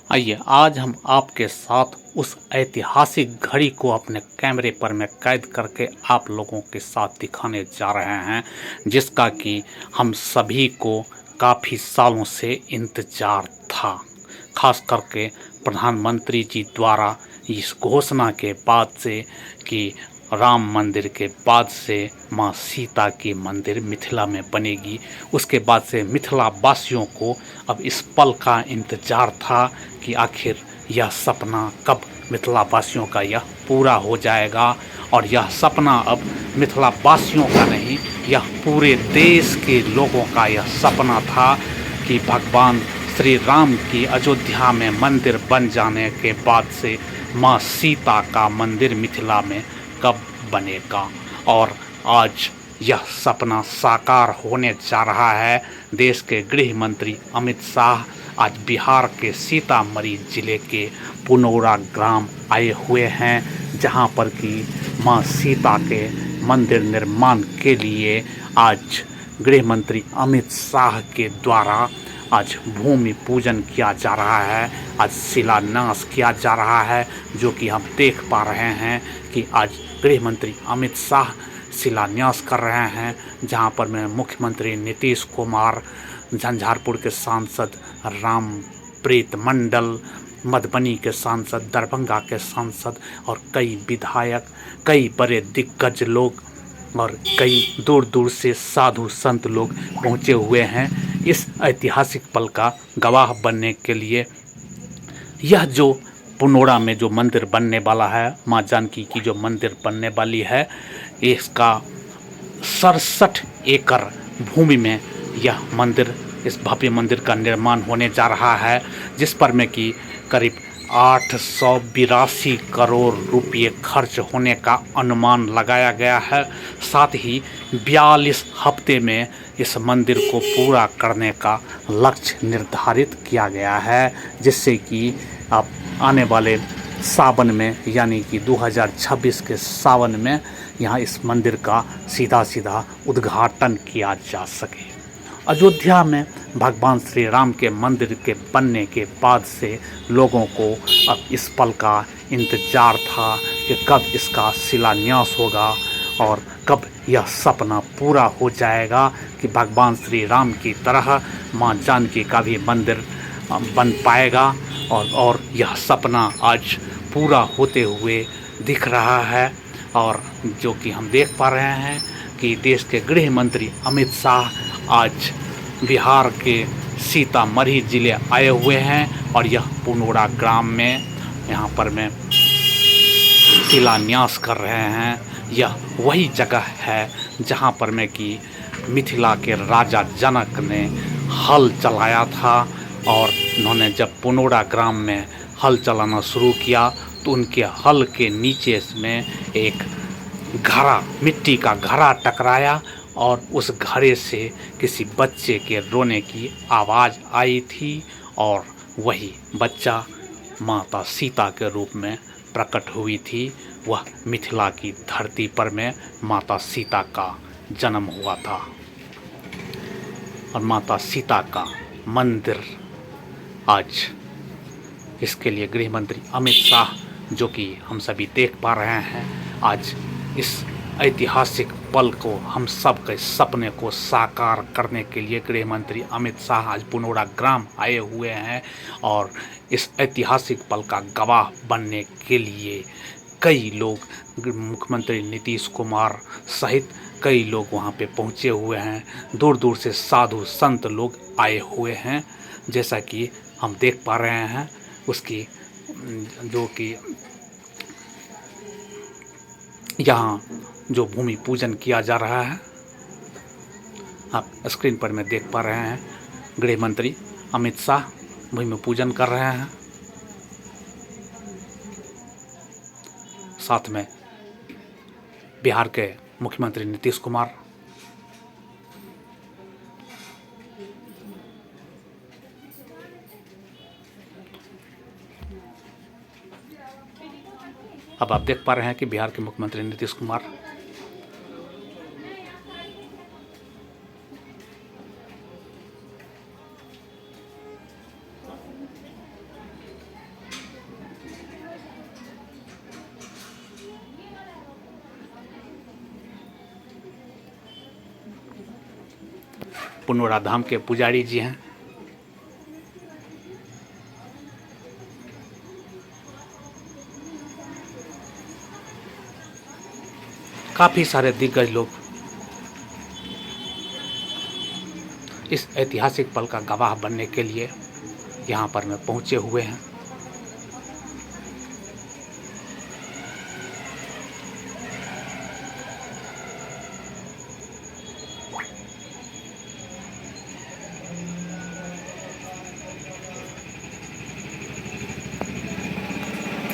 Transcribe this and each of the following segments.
आइए आज हम आपके साथ उस ऐतिहासिक घड़ी को अपने कैमरे पर में कैद करके आप लोगों के साथ दिखाने जा रहे हैं, जिसका कि हम सभी को काफ़ी सालों से इंतज़ार था। ख़ास करके प्रधानमंत्री जी द्वारा इस घोषणा के बाद से कि राम मंदिर के बाद से माँ सीता की मंदिर मिथिला में बनेगी, उसके बाद से मिथिला वासियों को अब इस पल का इंतज़ार था कि आखिर यह सपना कब मिथिला वासियों का यह पूरा हो जाएगा। और यह सपना अब मिथिला वासियों का नहीं, यह पूरे देश के लोगों का यह सपना था कि भगवान श्री राम की अयोध्या में मंदिर बन जाने के बाद से माँ सीता का मंदिर मिथिला में कब बनेगा। और आज यह सपना साकार होने जा रहा है। देश के गृह मंत्री अमित शाह आज बिहार के सीतामढ़ी जिले के पुनौरा ग्राम आए हुए हैं, जहां पर कि मां सीता के मंदिर निर्माण के लिए आज गृह मंत्री अमित शाह के द्वारा आज भूमि पूजन किया जा रहा है, आज शिलान्यास किया जा रहा है, जो कि हम देख पा रहे हैं कि आज गृह मंत्री अमित शाह शिलान्यास कर रहे हैं, जहां पर में मुख्यमंत्री नीतीश कुमार, झंझारपुर के सांसद रामप्रीत मंडल, मधुबनी के सांसद, दरभंगा के सांसद और कई विधायक, कई बड़े दिग्गज लोग और कई दूर दूर से साधु संत लोग पहुँचे हुए हैं इस ऐतिहासिक पल का गवाह बनने के लिए। यह जो पुनौरा में जो मंदिर बनने वाला है, माँ जानकी की जो मंदिर बनने वाली है, इसका 67 एकड़ भूमि में यह मंदिर, इस भव्य मंदिर का निर्माण होने जा रहा है, जिस पर में कि करीब 882 करोड़ रुपये खर्च होने का अनुमान लगाया गया है। साथ ही 42 हफ्ते में इस मंदिर को पूरा करने का लक्ष्य निर्धारित किया गया है, जिससे कि अब आने वाले सावन में यानी कि 2026 के सावन में यहाँ इस मंदिर का सीधा सीधा उद्घाटन किया जा सके। अयोध्या में भगवान श्री राम के मंदिर के बनने के बाद से लोगों को अब इस पल का इंतज़ार था कि कब इसका शिलान्यास होगा और कब यह सपना पूरा हो जाएगा कि भगवान श्री राम की तरह माँ जानकी का भी मंदिर बन पाएगा। और यह सपना आज पूरा होते हुए दिख रहा है। और जो कि हम देख पा रहे हैं कि देश के गृह मंत्री अमित शाह आज बिहार के सीतामढ़ी ज़िले आए हुए हैं और यह पुनौरा ग्राम में यहाँ पर में शिलान्यास कर रहे हैं। यह वही जगह है जहाँ पर में कि मिथिला के राजा जनक ने हल चलाया था, और उन्होंने जब पुनौरा ग्राम में हल चलाना शुरू किया तो उनके हल के नीचे में एक घड़ा, मिट्टी का घड़ा टकराया और उस घड़े से किसी बच्चे के रोने की आवाज़ आई थी, और वही बच्चा माता सीता के रूप में प्रकट हुई थी। वह मिथिला की धरती पर में माता सीता का जन्म हुआ था और माता सीता का मंदिर आज, इसके लिए गृह मंत्री अमित शाह, जो कि हम सभी देख पा रहे हैं, आज इस ऐतिहासिक पल को, हम सब के सपने को साकार करने के लिए गृह मंत्री अमित शाह आज पुनौरा ग्राम आए हुए हैं। और इस ऐतिहासिक पल का गवाह बनने के लिए कई लोग, मुख्यमंत्री नीतीश कुमार सहित कई लोग वहाँ पे पहुँचे हुए हैं, दूर दूर से साधु संत लोग आए हुए हैं, जैसा कि हम देख पा रहे हैं। उसकी जो कि यहाँ जो भूमि पूजन किया जा रहा है, आप स्क्रीन पर में देख पा रहे हैं, गृह मंत्री अमित शाह भूमि पूजन कर रहे हैं, साथ में बिहार के मुख्यमंत्री नीतीश कुमार। अब आप देख पा रहे हैं कि बिहार के मुख्यमंत्री नीतीश कुमार पुनौरा धाम के पुजारी जी हैं। काफ़ी सारे दिग्गज लोग इस ऐतिहासिक पल का गवाह बनने के लिए यहाँ पर में पहुँचे हुए हैं।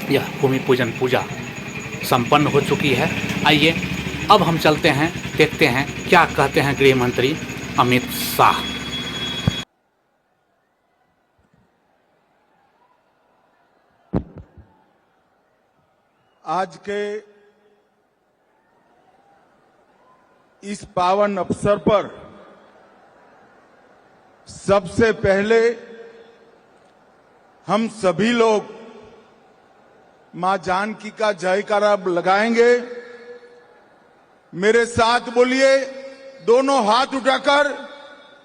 यह भूमि पूजन पूजा संपन्न हो चुकी है। आइए अब हम चलते हैं, देखते हैं क्या कहते हैं गृह मंत्री अमित शाह। आज के इस पावन अवसर पर सबसे पहले हम सभी लोग मां जानकी का जयकारा लगाएंगे। मेरे साथ बोलिए, दोनों हाथ उठाकर,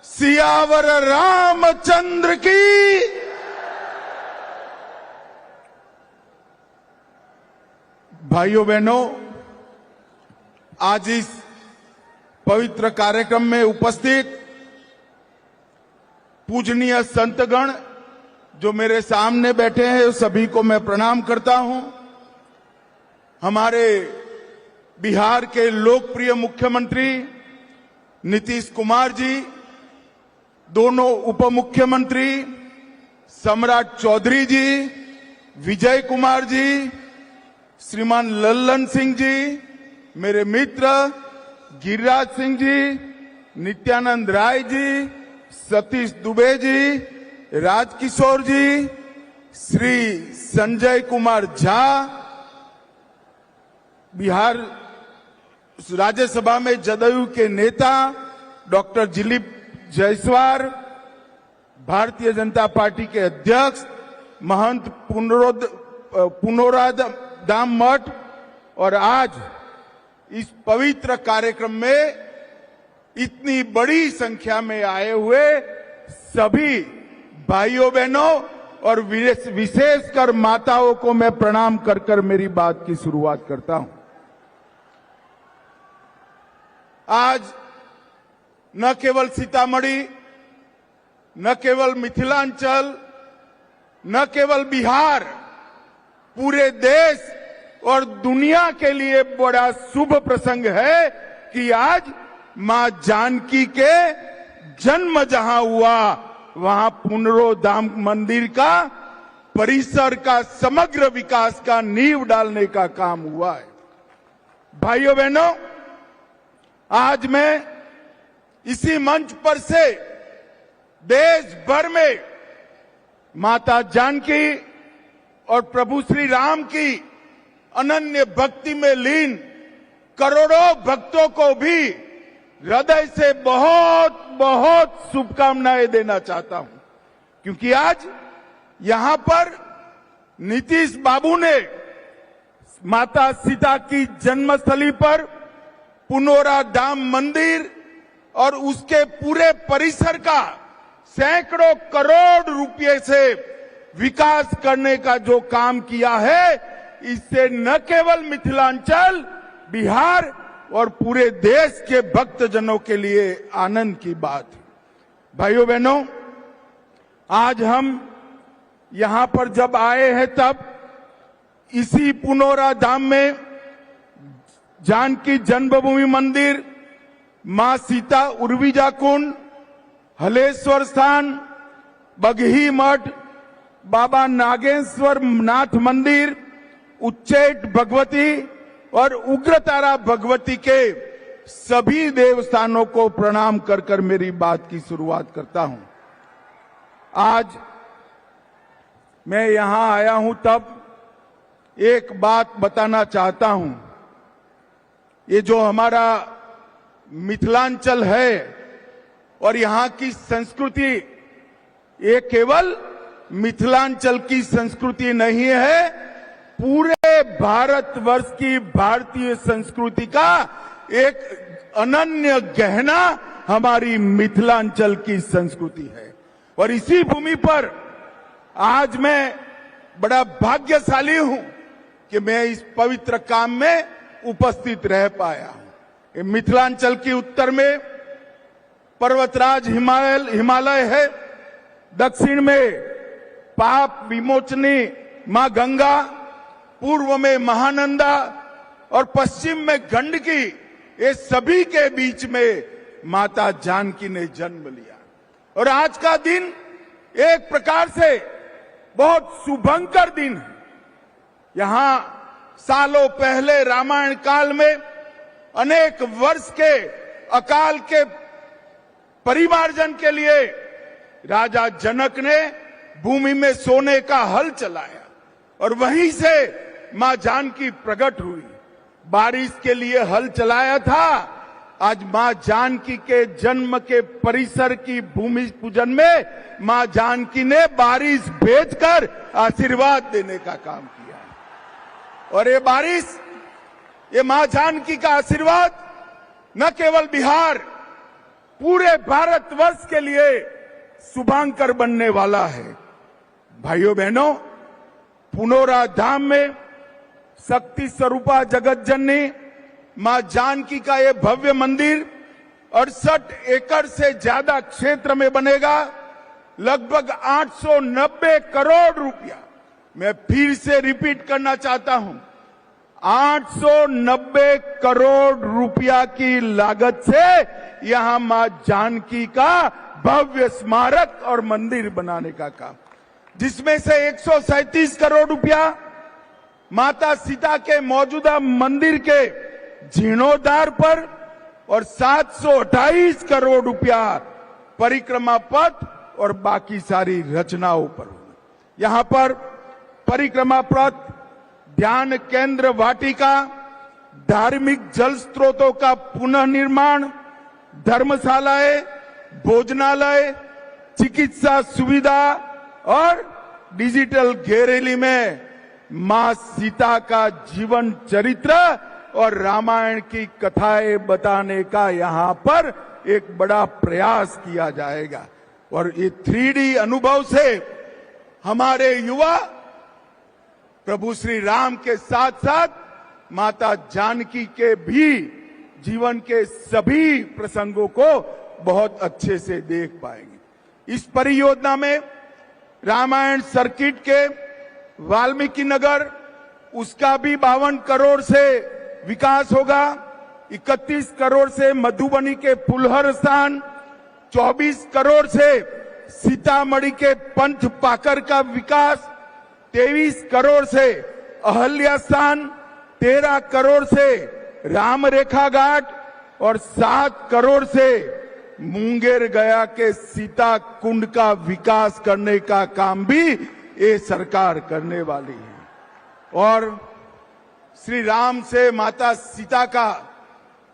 सियावर रामचंद्र की। भाइयों बहनों, आज इस पवित्र कार्यक्रम में उपस्थित पूजनीय संतगण जो मेरे सामने बैठे हैं, सभी को मैं प्रणाम करता हूं। हमारे बिहार के लोकप्रिय मुख्यमंत्री नीतीश कुमार जी, दोनों उप मुख्यमंत्री सम्राट चौधरी जी, विजय कुमार जी, श्रीमान लल्लन सिंह जी, मेरे मित्र गिरिराज सिंह जी, नित्यानंद राय जी, सतीश दुबे जी, राजकिशोर जी, श्री संजय कुमार झा, बिहार राज्यसभा में जदयू के नेता डॉक्टर दिलीप जायसवाल, भारतीय जनता पार्टी के अध्यक्ष महंत पुनौरा धाम मठ, और आज इस पवित्र कार्यक्रम में इतनी बड़ी संख्या में आए हुए सभी भाइयों बहनों और विशेषकर माताओं को मैं प्रणाम कर कर मेरी बात की शुरुआत करता हूं। आज न केवल सीतामढ़ी, न केवल मिथिलांचल, न केवल बिहार, पूरे देश और दुनिया के लिए बड़ा शुभ प्रसंग है कि आज मां जानकी के जन्म जहां हुआ, वहां पुनौरा धाम मंदिर का परिसर का समग्र विकास का नींव डालने का काम हुआ है। भाइयों बहनों, आज मैं इसी मंच पर से देश भर में माता जानकी और प्रभु श्री राम की अनन्य भक्ति में लीन करोड़ों भक्तों को भी हृदय से बहुत बहुत शुभकामनाएं देना चाहता हूं, क्योंकि आज यहां पर नीतीश बाबू ने माता सीता की जन्मस्थली पर पुनौरा धाम मंदिर और उसके पूरे परिसर का सैकड़ों करोड़ रुपए से विकास करने का जो काम किया है, इससे न केवल मिथिलांचल, बिहार और पूरे देश के भक्तजनों के लिए आनंद की बात है। भाइयों बहनों, आज हम यहां पर जब आए हैं तब इसी पुनौरा धाम में जानकी जन्मभूमि मंदिर, मां सीता उर्विजा कुंड, हलेश्वर स्थान, बगही मठ, बाबा नागेश्वर नाथ मंदिर, उच्चैठ भगवती और उग्रतारा भगवती के सभी देवस्थानों को प्रणाम कर कर मेरी बात की शुरुआत करता हूं। आज मैं यहां आया हूं तब एक बात बताना चाहता हूं। ये जो हमारा मिथिलांचल है और यहां की संस्कृति, ये केवल मिथिलांचल की संस्कृति नहीं है, पूरे भारतवर्ष की भारतीय संस्कृति का एक अनन्य गहना हमारी मिथिलांचल की संस्कृति है। और इसी भूमि पर आज मैं बड़ा भाग्यशाली हूं कि मैं इस पवित्र काम में उपस्थित रह पाया हूं। मिथिलांचल की उत्तर में पर्वतराज हिमालय है, दक्षिण में पाप विमोचनी मां गंगा, पूर्व में महानंदा और पश्चिम में गंडकी। ये सभी के बीच में माता जानकी ने जन्म लिया। और आज का दिन एक प्रकार से बहुत शुभंकर दिन है। यहां सालों पहले रामायण काल में अनेक वर्ष के अकाल के परिमार्जन के लिए राजा जनक ने भूमि में सोने का हल चलाया और वहीं से मां जानकी प्रकट हुई। बारिश के लिए हल चलाया था। आज मां जानकी के जन्म के परिसर की भूमि पूजन में मां जानकी ने बारिश भेजकर आशीर्वाद देने का काम किया। और ये बारिश, ये मां जानकी का आशीर्वाद न केवल बिहार, पूरे भारतवर्ष के लिए शुभांकर बनने वाला है। भाइयों बहनों, पुनौरा धाम में शक्ति स्वरूपा जगत जननी मां जानकी का ये भव्य मंदिर 68 एकड़ से ज्यादा क्षेत्र में बनेगा। लगभग 890 करोड़ रुपया, मैं फिर से रिपीट करना चाहता हूं, 890 करोड़ रुपया की लागत से यहां मां जानकी का भव्य स्मारक और मंदिर बनाने का काम, जिसमें से 137 करोड़ रुपया माता सीता के मौजूदा मंदिर के जीर्णोद्धार पर और 728 करोड़ रुपया परिक्रमा पथ और बाकी सारी रचनाओं पर। यहां पर परिक्रमा पथ, ध्यान केंद्र वाटिका, धार्मिक जल स्रोतों का पुनः निर्माण, धर्मशालाएं, भोजनालय, चिकित्सा सुविधा और डिजिटल गैलरी में मां सीता का जीवन चरित्र और रामायण की कथाएं बताने का यहां पर एक बड़ा प्रयास किया जाएगा। और ये 3D अनुभव से हमारे युवा प्रभु श्री राम के साथ साथ माता जानकी के भी जीवन के सभी प्रसंगों को बहुत अच्छे से देख पाएंगे। इस परियोजना में रामायण सर्किट के वाल्मीकि नगर, उसका भी 52 करोड़ से विकास होगा। 31 करोड़ से मधुबनी के फुलहर स्थान, 24 करोड़ से सीतामढ़ी के पंथ पाकर का विकास, 23 करोड़ से अहल्या स्थान, 13 करोड़ से राम रेखा घाट और 7 करोड़ से मुंगेर गया के सीता कुंड का विकास करने का काम भी ये सरकार करने वाली है। और श्री राम से माता सीता का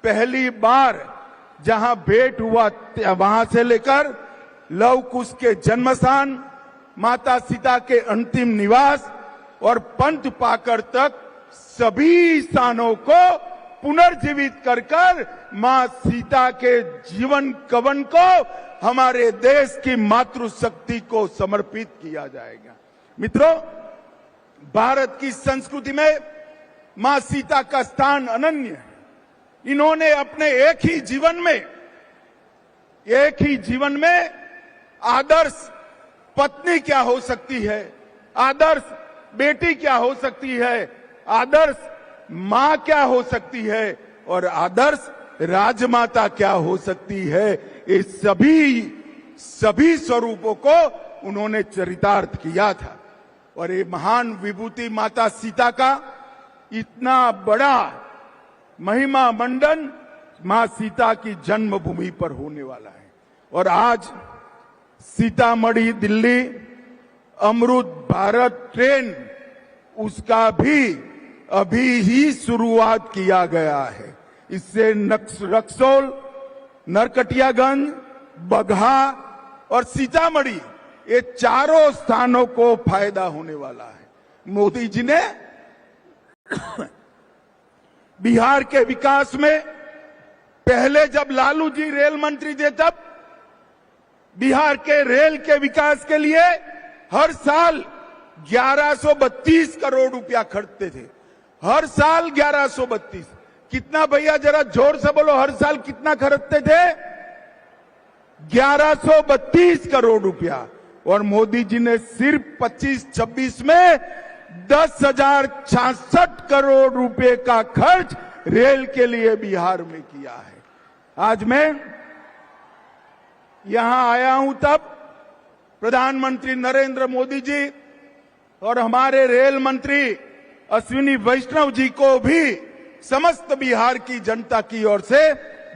पहली बार जहां भेंट हुआ, वहां से लेकर लव कुश के जन्म स्थान, माता सीता के अंतिम निवास और पंथ पाकर तक सभी स्थानों को पुनर्जीवित कर मां सीता के जीवन कवन को हमारे देश की मातृशक्ति को समर्पित किया जाएगा। मित्रों, भारत की संस्कृति में मां सीता का स्थान अनन्य है। इन्होंने अपने एक ही जीवन में आदर्श पत्नी क्या हो सकती है, आदर्श बेटी क्या हो सकती है, आदर्श मां क्या हो सकती है और आदर्श राजमाता क्या हो सकती है, ये सभी स्वरूपों को उन्होंने चरितार्थ किया था। और ये महान विभूति माता सीता का इतना बड़ा महिमा मंडन मां सीता की जन्मभूमि पर होने वाला है। और आज सीतामढ़ी दिल्ली अमृत भारत ट्रेन, उसका भी अभी ही शुरुआत किया गया है। इससे रक्सौल, नरकटियागंज, बगहा और सीतामढ़ी, ये चारों स्थानों को फायदा होने वाला है। मोदी जी ने बिहार के विकास में पहले जब लालू जी रेल मंत्री थे तब बिहार के रेल के विकास के लिए हर साल 1132 करोड़ रुपया खर्चते थे। हर साल 1132। कितना भैया जरा जोर से बोलो, हर साल कितना खर्चते थे? 1132 करोड़ रुपया। और मोदी जी ने सिर्फ 25-26 में 10,066 करोड़ रुपए का खर्च रेल के लिए बिहार में किया है। आज मैं यहां आया हूं तब प्रधानमंत्री नरेंद्र मोदी जी और हमारे रेल मंत्री अश्विनी वैष्णव जी को भी समस्त बिहार की जनता की ओर से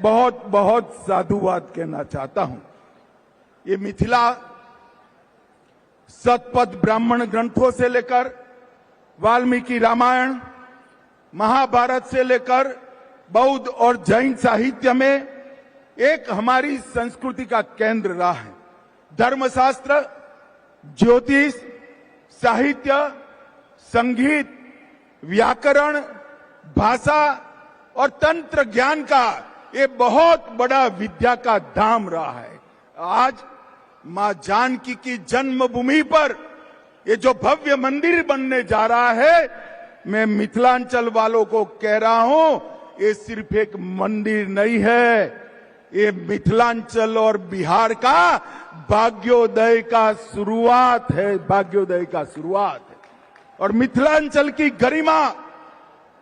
बहुत बहुत साधुवाद कहना चाहता हूं। ये मिथिला शतपथ ब्राह्मण ग्रंथों से लेकर वाल्मीकि रामायण, महाभारत से लेकर बौद्ध और जैन साहित्य में एक हमारी संस्कृति का केंद्र रहा है। धर्मशास्त्र, ज्योतिष, साहित्य, संगीत, व्याकरण, भाषा और तंत्र ज्ञान का ये बहुत बड़ा विद्या का धाम रहा है। आज मां जानकी की जन्मभूमि पर ये जो भव्य मंदिर बनने जा रहा है, मैं मिथिलांचल वालों को कह रहा हूं, ये सिर्फ एक मंदिर नहीं है, ये मिथिलांचल और बिहार का भाग्योदय का शुरुआत है, भाग्योदय का शुरुआत है। और मिथिलांचल की गरिमा,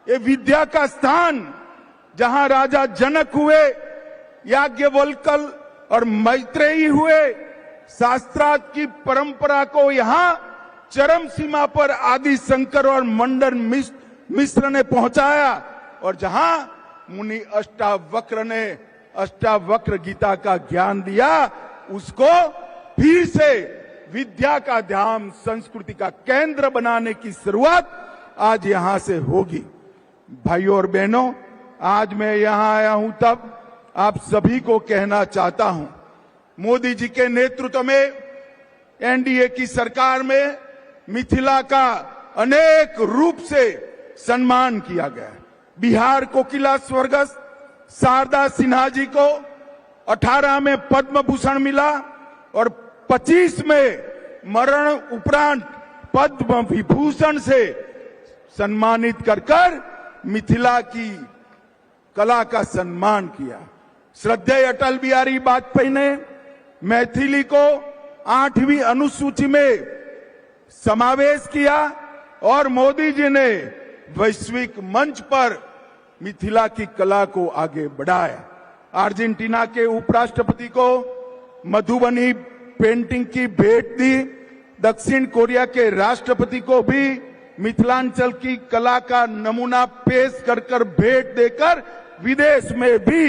ये विद्या का स्थान, जहां राजा जनक हुए, याज्ञवल्क्य और मैत्रेयी हुए, शास्त्रार्थ की परंपरा को यहां चरम सीमा पर आदि शंकर और मंडन मिश्र ने पहुंचाया, और जहां मुनि अष्टावक्र ने अष्टावक्र गीता का ज्ञान दिया, उसको फिर से विद्या का धाम, संस्कृति का केंद्र बनाने की शुरुआत आज यहां से होगी। भाइयों और बहनों, आज मैं यहां आया हूं तब आप सभी को कहना चाहता हूं, मोदी जी के नेतृत्व में एनडीए की सरकार में मिथिला का अनेक रूप से सम्मान किया गया। बिहार कोकिला स्वर्गस्थ शारदा सिन्हा जी को 18 में पद्म भूषण मिला और 25 में मरण उपरांत पद्म विभूषण से सम्मानित कर मिथिला की कला का सम्मान किया। श्रद्धेय अटल बिहारी वाजपेयी ने मैथिली को 8वीं अनुसूची में समावेश किया और मोदी जी ने वैश्विक मंच पर मिथिला की कला को आगे बढ़ाया। अर्जेंटीना के उपराष्ट्रपति को मधुबनी पेंटिंग की भेंट दी। दक्षिण कोरिया के राष्ट्रपति को भी मिथिलांचल की कला का नमूना पेश कर भेंट देकर विदेश में भी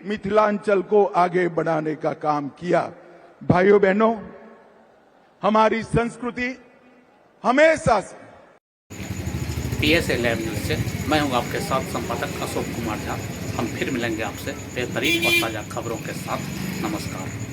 मिथिलांचल को आगे बढ़ाने का काम किया। भाइयों बहनों, हमारी संस्कृति हमेशा से PSA लाइव न्यूज से मैं हूं आपके साथ संपादक अशोक कुमार झा। हम फिर मिलेंगे आपसे बेहतरीन और ताजा खबरों के साथ। नमस्कार।